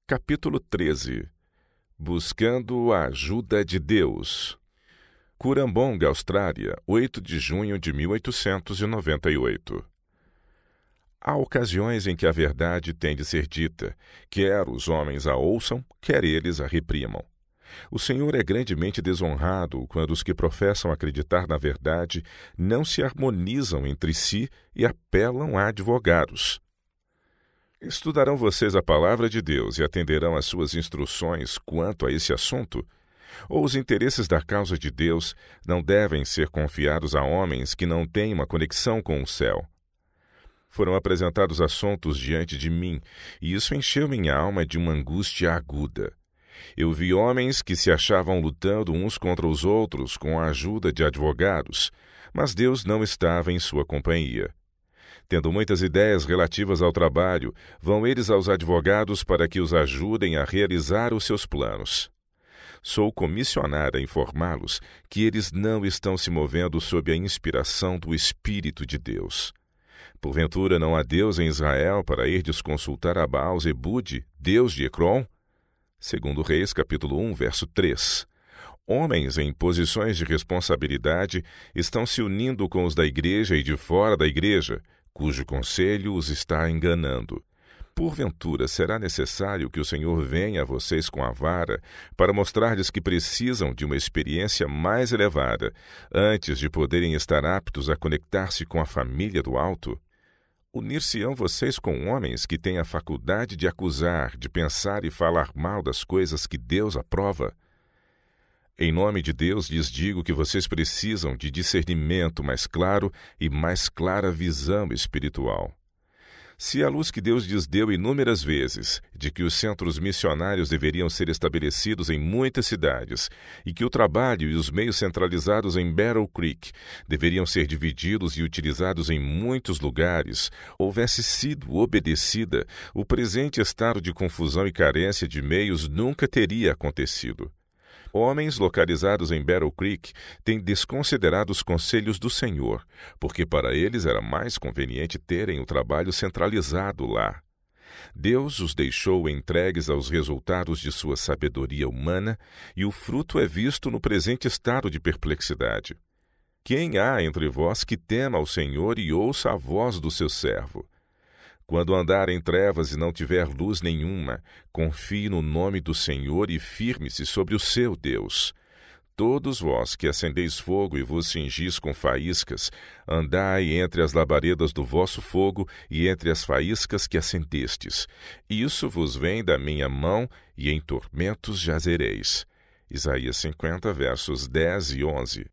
Capítulo 13. Buscando a ajuda de Deus. Curambong, Austrália, 8 de junho de 1898. Há ocasiões em que a verdade tem de ser dita, quer os homens a ouçam, quer eles a reprimam. O Senhor é grandemente desonrado quando os que professam acreditar na verdade não se harmonizam entre si e apelam a advogados. Estudarão vocês a palavra de Deus e atenderão às suas instruções quanto a esse assunto? Ou os interesses da causa de Deus não devem ser confiados a homens que não têm uma conexão com o céu? Foram apresentados assuntos diante de mim, e isso encheu minha alma de uma angústia aguda. Eu vi homens que se achavam lutando uns contra os outros com a ajuda de advogados, mas Deus não estava em sua companhia. Tendo muitas ideias relativas ao trabalho, vão eles aos advogados para que os ajudem a realizar os seus planos. Sou comissionada a informá-los que eles não estão se movendo sob a inspiração do Espírito de Deus. Porventura não há Deus em Israel para irdes consultar a Baal-zebude, Deus de Ecrom? Segundo Reis, capítulo 1, verso 3. Homens em posições de responsabilidade estão se unindo com os da igreja e de fora da igreja, cujo conselho os está enganando. Porventura, será necessário que o Senhor venha a vocês com a vara para mostrar-lhes que precisam de uma experiência mais elevada antes de poderem estar aptos a conectar-se com a família do alto? Unir-se-ão vocês com homens que têm a faculdade de acusar, de pensar e falar mal das coisas que Deus aprova? Em nome de Deus lhes digo que vocês precisam de discernimento mais claro e mais clara visão espiritual. Se a luz que Deus lhes deu inúmeras vezes, de que os centros missionários deveriam ser estabelecidos em muitas cidades e que o trabalho e os meios centralizados em Battle Creek deveriam ser divididos e utilizados em muitos lugares, houvesse sido obedecida, o presente estado de confusão e carência de meios nunca teria acontecido. Homens localizados em Battle Creek têm desconsiderado os conselhos do Senhor, porque para eles era mais conveniente terem o trabalho centralizado lá. Deus os deixou entregues aos resultados de sua sabedoria humana, e o fruto é visto no presente estado de perplexidade. Quem há entre vós que tema ao Senhor e ouça a voz do seu servo? Quando andar em trevas e não tiver luz nenhuma, confie no nome do Senhor e firme-se sobre o seu Deus. Todos vós que acendeis fogo e vos cingis com faíscas, andai entre as labaredas do vosso fogo e entre as faíscas que acendestes. Isso vos vem da minha mão, e em tormentos jazereis. Isaías 50, versos 10 e 11.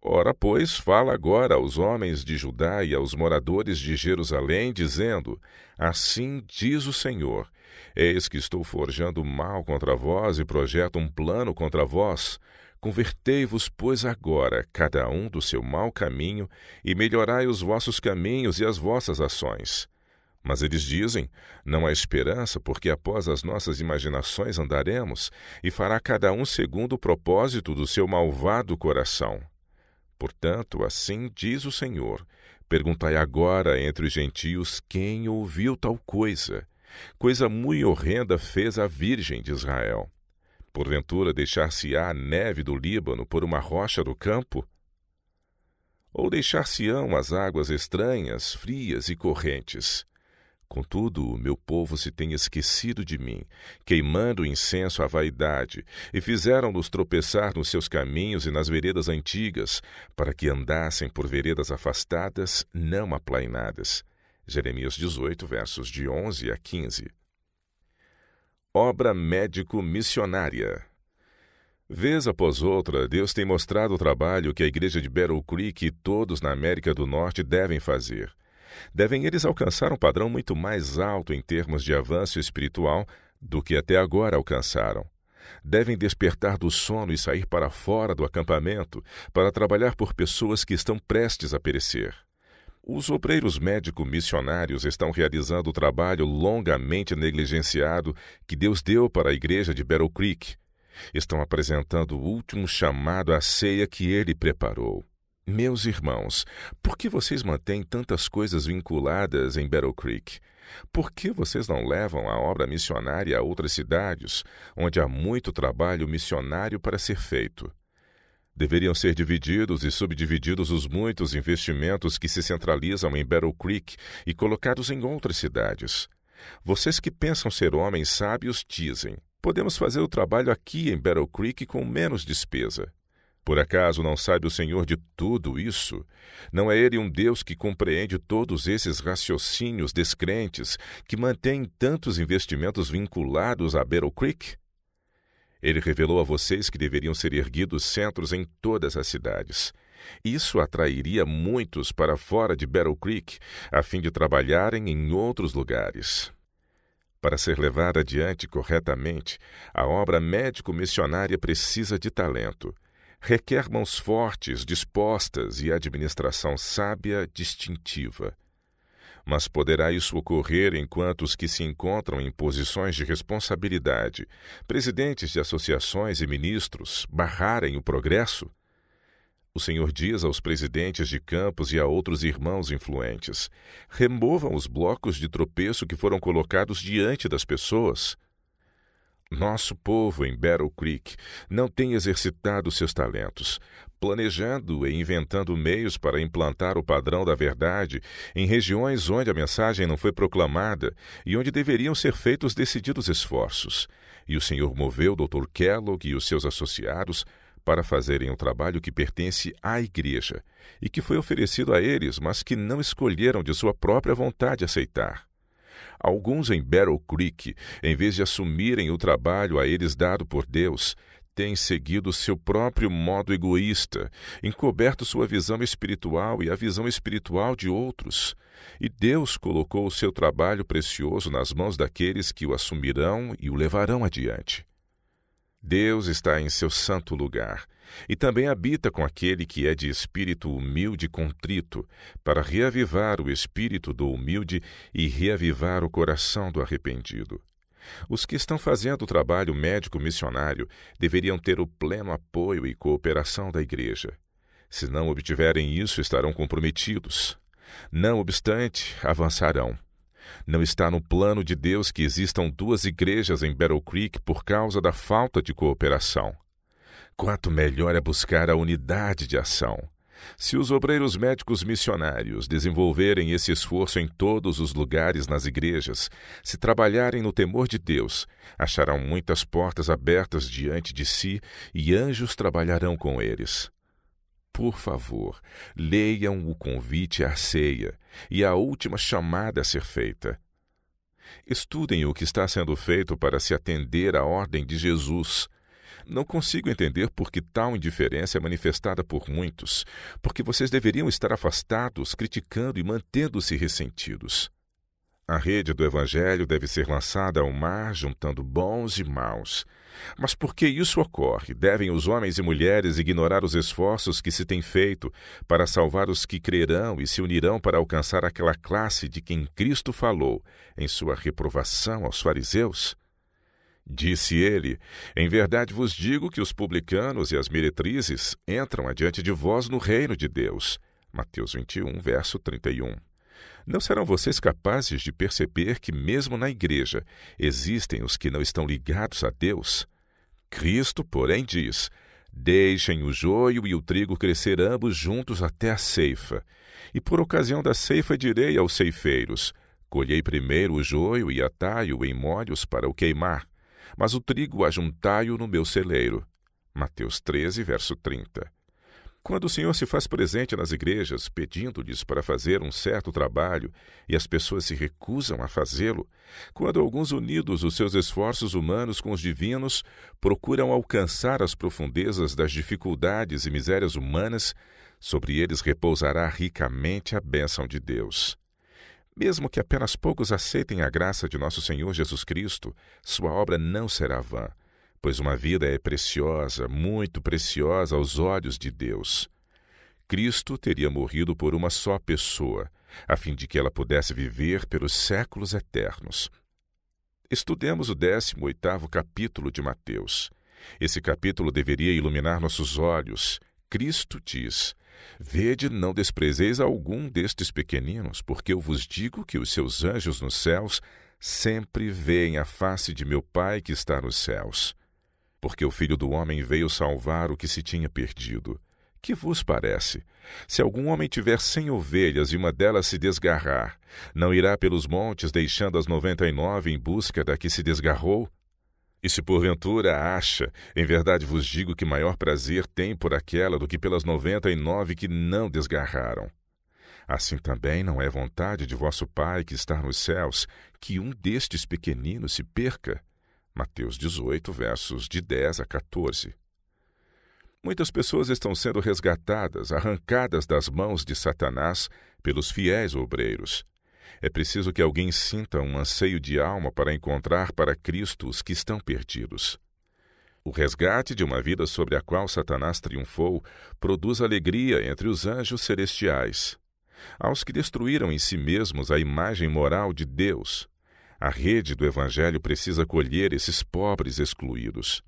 Ora, pois, fala agora aos homens de Judá e aos moradores de Jerusalém, dizendo: Assim diz o Senhor, eis que estou forjando mal contra vós e projeto um plano contra vós. Convertei-vos, pois, agora, cada um do seu mau caminho, e melhorai os vossos caminhos e as vossas ações. Mas eles dizem: não há esperança, porque após as nossas imaginações andaremos, e fará cada um segundo o propósito do seu malvado coração. Portanto, assim diz o Senhor: perguntai agora entre os gentios quem ouviu tal coisa. Coisa muito horrenda fez a Virgem de Israel. Porventura deixar-se-á a neve do Líbano por uma rocha do campo? Ou deixar-se-ão as águas estranhas, frias e correntes? Contudo, o meu povo se tem esquecido de mim, queimando incenso à vaidade, e fizeram-nos tropeçar nos seus caminhos e nas veredas antigas, para que andassem por veredas afastadas, não aplainadas. Jeremias 18, versos de 11 a 15. Obra médico-missionária. Vez após outra, Deus tem mostrado o trabalho que a igreja de Battle Creek e todos na América do Norte devem fazer. Devem eles alcançar um padrão muito mais alto em termos de avanço espiritual do que até agora alcançaram. Devem despertar do sono e sair para fora do acampamento para trabalhar por pessoas que estão prestes a perecer. Os obreiros médico-missionários estão realizando o trabalho longamente negligenciado que Deus deu para a igreja de Battle Creek. Estão apresentando o último chamado à ceia que ele preparou. Meus irmãos, por que vocês mantêm tantas coisas vinculadas em Battle Creek? Por que vocês não levam a obra missionária a outras cidades, onde há muito trabalho missionário para ser feito? Deveriam ser divididos e subdivididos os muitos investimentos que se centralizam em Battle Creek e colocados em outras cidades. Vocês que pensam ser homens sábios dizem: podemos fazer o trabalho aqui em Battle Creek com menos despesa. Por acaso não sabe o Senhor de tudo isso? Não é Ele um Deus que compreende todos esses raciocínios descrentes que mantêm tantos investimentos vinculados a Battle Creek? Ele revelou a vocês que deveriam ser erguidos centros em todas as cidades. Isso atrairia muitos para fora de Battle Creek, a fim de trabalharem em outros lugares. Para ser levada adiante corretamente, a obra médico-missionária precisa de talento. Requer mãos fortes, dispostas e administração sábia, distintiva. Mas poderá isso ocorrer enquanto os que se encontram em posições de responsabilidade, presidentes de associações e ministros, barrarem o progresso? O Senhor diz aos presidentes de campos e a outros irmãos influentes: removam os blocos de tropeço que foram colocados diante das pessoas. Nosso povo em Battle Creek não tem exercitado seus talentos, planejando e inventando meios para implantar o padrão da verdade em regiões onde a mensagem não foi proclamada e onde deveriam ser feitos decididos esforços. E o Senhor moveu o Dr. Kellogg e os seus associados para fazerem um trabalho que pertence à Igreja e que foi oferecido a eles, mas que não escolheram de sua própria vontade aceitar. Alguns em Battle Creek, em vez de assumirem o trabalho a eles dado por Deus, têm seguido seu próprio modo egoísta, encoberto sua visão espiritual e a visão espiritual de outros. E Deus colocou o seu trabalho precioso nas mãos daqueles que o assumirão e o levarão adiante. Deus está em seu santo lugar e também habita com aquele que é de espírito humilde e contrito, para reavivar o espírito do humilde e reavivar o coração do arrependido. Os que estão fazendo o trabalho médico missionário deveriam ter o pleno apoio e cooperação da Igreja. Se não obtiverem isso, estarão comprometidos. Não obstante, avançarão. Não está no plano de Deus que existam duas igrejas em Battle Creek por causa da falta de cooperação. Quanto melhor é buscar a unidade de ação. Se os obreiros médicos missionários desenvolverem esse esforço em todos os lugares nas igrejas, se trabalharem no temor de Deus, acharão muitas portas abertas diante de si e anjos trabalharão com eles. Por favor, leiam o convite à ceia e a última chamada a ser feita. Estudem o que está sendo feito para se atender à ordem de Jesus. Não consigo entender por que tal indiferença é manifestada por muitos, porque vocês deveriam estar afastados, criticando e mantendo-se ressentidos. A rede do Evangelho deve ser lançada ao mar, juntando bons e maus. Mas por que isso ocorre? Devem os homens e mulheres ignorar os esforços que se têm feito para salvar os que crerão e se unirão para alcançar aquela classe de quem Cristo falou em sua reprovação aos fariseus? Disse ele: em verdade vos digo que os publicanos e as meretrizes entram adiante de vós no reino de Deus. Mateus 21, verso 31. Não serão vocês capazes de perceber que mesmo na igreja existem os que não estão ligados a Deus? Cristo, porém, diz: deixem o joio e o trigo crescer ambos juntos até a ceifa. E por ocasião da ceifa direi aos ceifeiros: colhei primeiro o joio e atai-o em molhos para o queimar, mas o trigo ajuntai-o no meu celeiro. Mateus 13, verso 30. Quando o Senhor se faz presente nas igrejas, pedindo-lhes para fazer um certo trabalho, e as pessoas se recusam a fazê-lo, quando alguns, unidos os seus esforços humanos com os divinos, procuram alcançar as profundezas das dificuldades e misérias humanas, sobre eles repousará ricamente a bênção de Deus. Mesmo que apenas poucos aceitem a graça de nosso Senhor Jesus Cristo, sua obra não será vã, pois uma vida é preciosa, muito preciosa aos olhos de Deus. Cristo teria morrido por uma só pessoa, a fim de que ela pudesse viver pelos séculos eternos. Estudemos o 18º capítulo de Mateus. Esse capítulo deveria iluminar nossos olhos. Cristo diz: Vede, não desprezeis algum destes pequeninos, porque eu vos digo que os seus anjos nos céus sempre veem a face de meu Pai que está nos céus. Porque o Filho do Homem veio salvar o que se tinha perdido. Que vos parece? Se algum homem tiver 100 ovelhas e uma delas se desgarrar, não irá pelos montes deixando as 99 em busca da que se desgarrou? E se porventura acha, em verdade vos digo que maior prazer tem por aquela do que pelas 99 que não desgarraram. Assim também não é vontade de vosso Pai que está nos céus que um destes pequeninos se perca. Mateus 18, versos de 10 a 14. Muitas pessoas estão sendo resgatadas, arrancadas das mãos de Satanás pelos fiéis obreiros. É preciso que alguém sinta um anseio de alma para encontrar para Cristo os que estão perdidos. O resgate de uma vida sobre a qual Satanás triunfou produz alegria entre os anjos celestiais. Aos que destruíram em si mesmos a imagem moral de Deus, a rede do Evangelho precisa acolher esses pobres excluídos.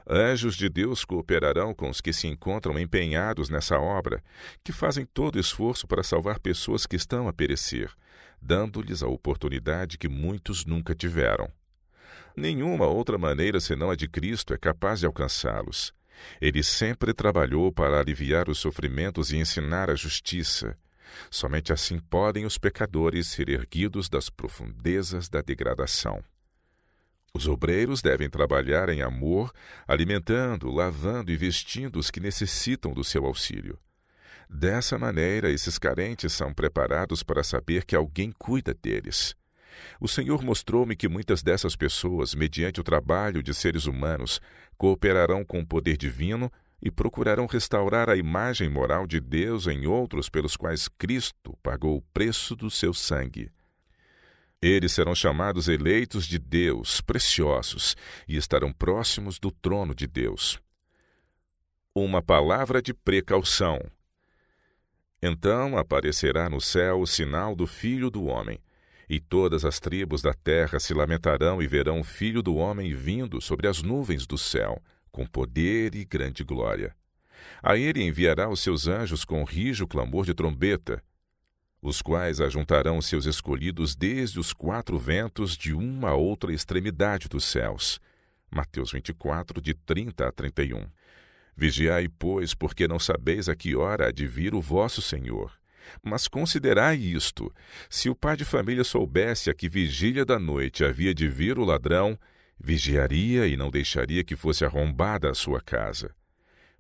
Anjos de Deus cooperarão com os que se encontram empenhados nessa obra, que fazem todo esforço para salvar pessoas que estão a perecer, dando-lhes a oportunidade que muitos nunca tiveram. Nenhuma outra maneira senão a de Cristo é capaz de alcançá-los. Ele sempre trabalhou para aliviar os sofrimentos e ensinar a justiça. Somente assim podem os pecadores ser erguidos das profundezas da degradação. Os obreiros devem trabalhar em amor, alimentando, lavando e vestindo os que necessitam do seu auxílio. Dessa maneira, esses carentes são preparados para saber que alguém cuida deles. O Senhor mostrou-me que muitas dessas pessoas, mediante o trabalho de seres humanos, cooperarão com o poder divino e procurarão restaurar a imagem moral de Deus em outros pelos quais Cristo pagou o preço do seu sangue. Eles serão chamados eleitos de Deus, preciosos, e estarão próximos do trono de Deus. Uma palavra de precaução. Então aparecerá no céu o sinal do Filho do Homem, e todas as tribos da terra se lamentarão e verão o Filho do Homem vindo sobre as nuvens do céu, com poder e grande glória. A ele enviará os seus anjos com rijo clamor de trombeta, os quais ajuntarão os seus escolhidos desde os 4 ventos de uma a outra extremidade dos céus. Mateus 24, de 30 a 31. Vigiai, pois, porque não sabeis a que hora há de vir o vosso Senhor. Mas considerai isto: se o pai de família soubesse a que vigília da noite havia de vir o ladrão, vigiaria e não deixaria que fosse arrombada a sua casa.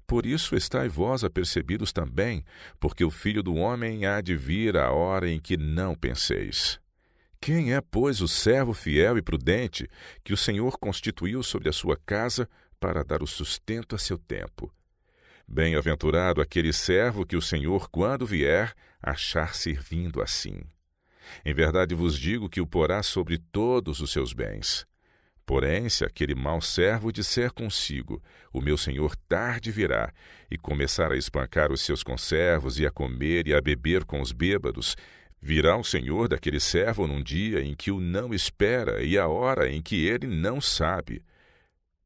Por isso estai vós apercebidos também, porque o Filho do Homem há de vir à hora em que não penseis. Quem é, pois, o servo fiel e prudente que o Senhor constituiu sobre a sua casa para dar o sustento a seu tempo? Bem-aventurado aquele servo que o Senhor, quando vier, achar servindo assim. Em verdade vos digo que o porá sobre todos os seus bens. Porém, se aquele mau servo disser consigo, o meu senhor tarde virá, e começar a espancar os seus conservos, e a comer e a beber com os bêbados, virá o senhor daquele servo num dia em que o não espera e a hora em que ele não sabe.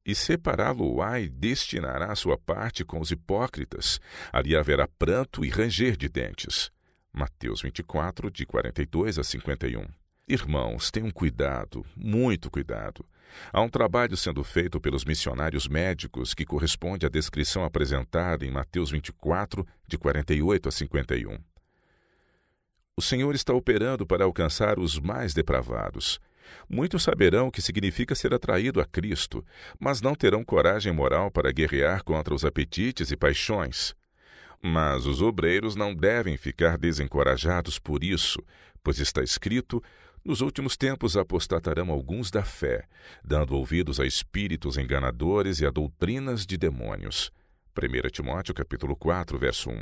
E separá-lo-á e destinará a sua parte com os hipócritas. Ali haverá pranto e ranger de dentes. Mateus 24, de 42 a 51. Irmãos, tenham cuidado, muito cuidado. Há um trabalho sendo feito pelos missionários médicos que corresponde à descrição apresentada em Mateus 24, de 48 a 51. O Senhor está operando para alcançar os mais depravados. Muitos saberão o que significa ser atraído a Cristo, mas não terão coragem moral para guerrear contra os apetites e paixões. Mas os obreiros não devem ficar desencorajados por isso, pois está escrito: nos últimos tempos apostatarão alguns da fé, dando ouvidos a espíritos enganadores e a doutrinas de demônios. 1 Timóteo capítulo 4, verso 1.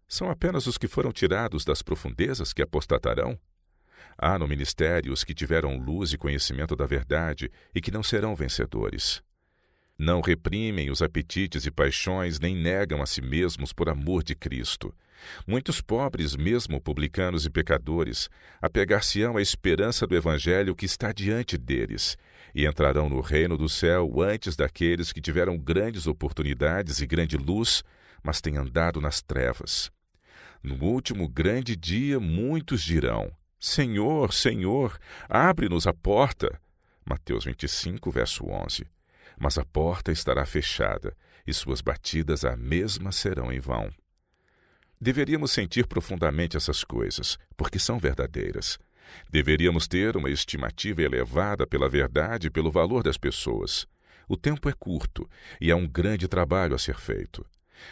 São apenas os que foram tirados das profundezas que apostatarão? Há no ministério os que tiveram luz e conhecimento da verdade e que não serão vencedores. Não reprimem os apetites e paixões, nem negam a si mesmos por amor de Cristo. Muitos pobres, mesmo publicanos e pecadores, apegar-se-ão à esperança do Evangelho que está diante deles, e entrarão no reino do céu antes daqueles que tiveram grandes oportunidades e grande luz, mas têm andado nas trevas. No último grande dia, muitos dirão: Senhor, Senhor, abre-nos a porta. Mateus 25, verso 11. Mas a porta estará fechada, e suas batidas à mesma serão em vão. Deveríamos sentir profundamente essas coisas, porque são verdadeiras. Deveríamos ter uma estimativa elevada pela verdade e pelo valor das pessoas. O tempo é curto e há um grande trabalho a ser feito.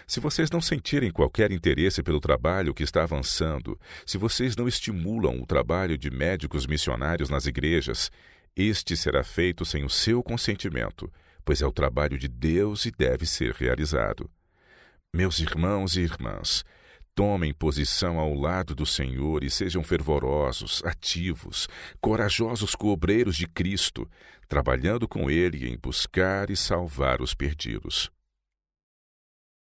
Se vocês não sentirem qualquer interesse pelo trabalho que está avançando, se vocês não estimulam o trabalho de médicos missionários nas igrejas, este será feito sem o seu consentimento, pois é o trabalho de Deus e deve ser realizado. Meus irmãos e irmãs, tomem posição ao lado do Senhor e sejam fervorosos, ativos, corajosos coobreiros de Cristo, trabalhando com Ele em buscar e salvar os perdidos.